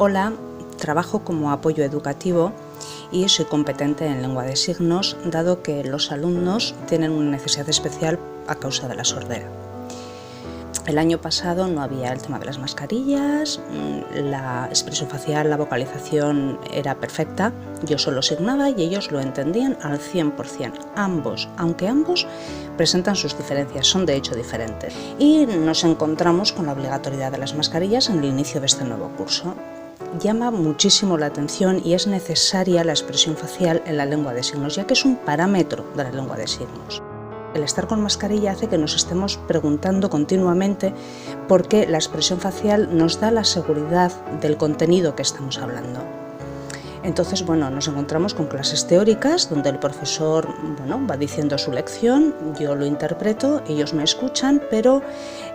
Hola, trabajo como apoyo educativo y soy competente en lengua de signos, dado que los alumnos tienen una necesidad especial a causa de la sordera. El año pasado no había el tema de las mascarillas, la expresión facial, la vocalización era perfecta, yo solo signaba y ellos lo entendían al 100%, aunque ambos presentan sus diferencias, son de hecho diferentes. Y nos encontramos con la obligatoriedad de las mascarillas en el inicio de este nuevo curso. Llama muchísimo la atención y es necesaria la expresión facial en la lengua de signos, ya que es un parámetro de la lengua de signos. El estar con mascarilla hace que nos estemos preguntando continuamente por qué la expresión facial nos da la seguridad del contenido que estamos hablando. Entonces, nos encontramos con clases teóricas donde el profesor va diciendo su lección, yo lo interpreto, ellos me escuchan, pero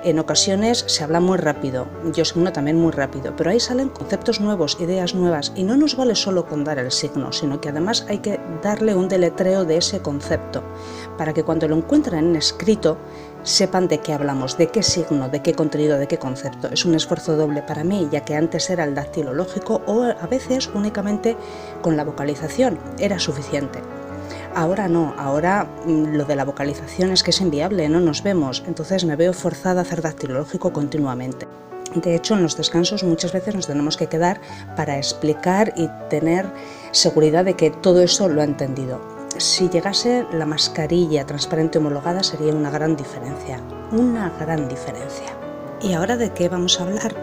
en ocasiones se habla muy rápido, yo signo también muy rápido, pero ahí salen conceptos nuevos, ideas nuevas, y no nos vale solo con dar el signo, sino que además hay que darle un deletreo de ese concepto, para que cuando lo encuentren en escrito sepan de qué hablamos, de qué signo, de qué contenido, de qué concepto. Es un esfuerzo doble para mí, ya que antes era el dactilológico o a veces únicamente con la vocalización era suficiente. Ahora no, ahora lo de la vocalización es que es inviable, no nos vemos, entonces me veo forzada a hacer dactilológico continuamente. De hecho, en los descansos muchas veces nos tenemos que quedar para explicar y tener seguridad de que todo eso lo ha entendido. Si llegase la mascarilla transparente homologada sería una gran diferencia. ¿Y ahora de qué vamos a hablar?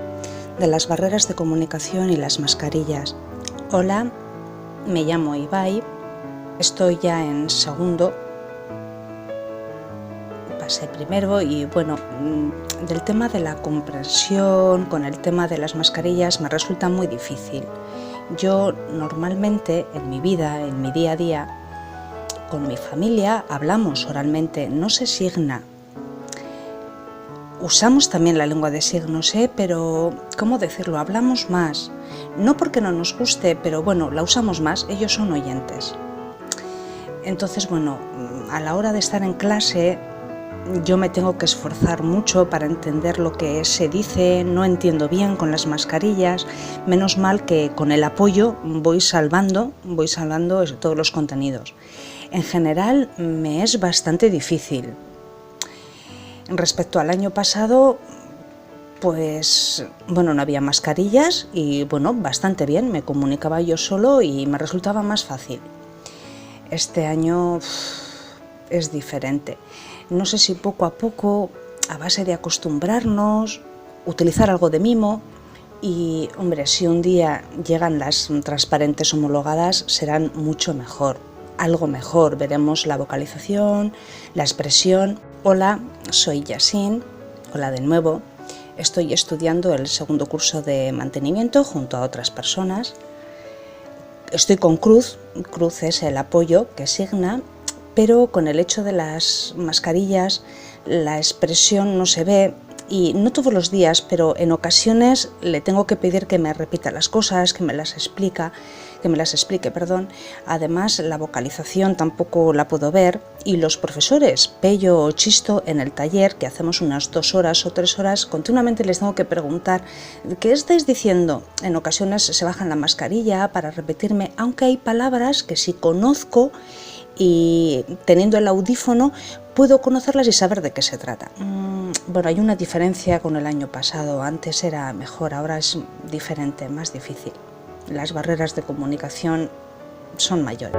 De las barreras de comunicación y las mascarillas. Hola, me llamo Ibai, estoy ya en segundo, pasé primero y del tema de la comprensión con el tema de las mascarillas me resulta muy difícil. Yo normalmente en mi vida, en mi día a día, con mi familia hablamos oralmente, no se signa. Usamos también la lengua de signos, pero ¿cómo decirlo? Hablamos más. No porque no nos guste, pero la usamos más, ellos son oyentes. Entonces, a la hora de estar en clase, yo me tengo que esforzar mucho para entender lo que se dice, no entiendo bien con las mascarillas, menos mal que con el apoyo voy salvando todos los contenidos. En general me es bastante difícil. Respecto al año pasado, no había mascarillas y bastante bien, me comunicaba yo solo y me resultaba más fácil. Este año es diferente. No sé si poco a poco, a base de acostumbrarnos, utilizar algo de mimo y, si un día llegan las transparentes homologadas, serán mucho mejor. Algo mejor, veremos la vocalización, la expresión. Hola, soy Yasin, hola de nuevo. Estoy estudiando el segundo curso de mantenimiento junto a otras personas. Estoy con Cruz es el apoyo que signa, pero con el hecho de las mascarillas la expresión no se ve y no todos los días, pero en ocasiones le tengo que pedir que me repita las cosas, que me las explique. Además, la vocalización tampoco la puedo ver y los profesores, Pello o Chisto, en el taller, que hacemos unas 2 horas o 3 horas, continuamente les tengo que preguntar ¿qué estáis diciendo? En ocasiones se bajan la mascarilla para repetirme, aunque hay palabras que sí conozco y teniendo el audífono puedo conocerlas y saber de qué se trata. Hay una diferencia con el año pasado, antes era mejor, ahora es diferente, más difícil. Las barreras de comunicación son mayores.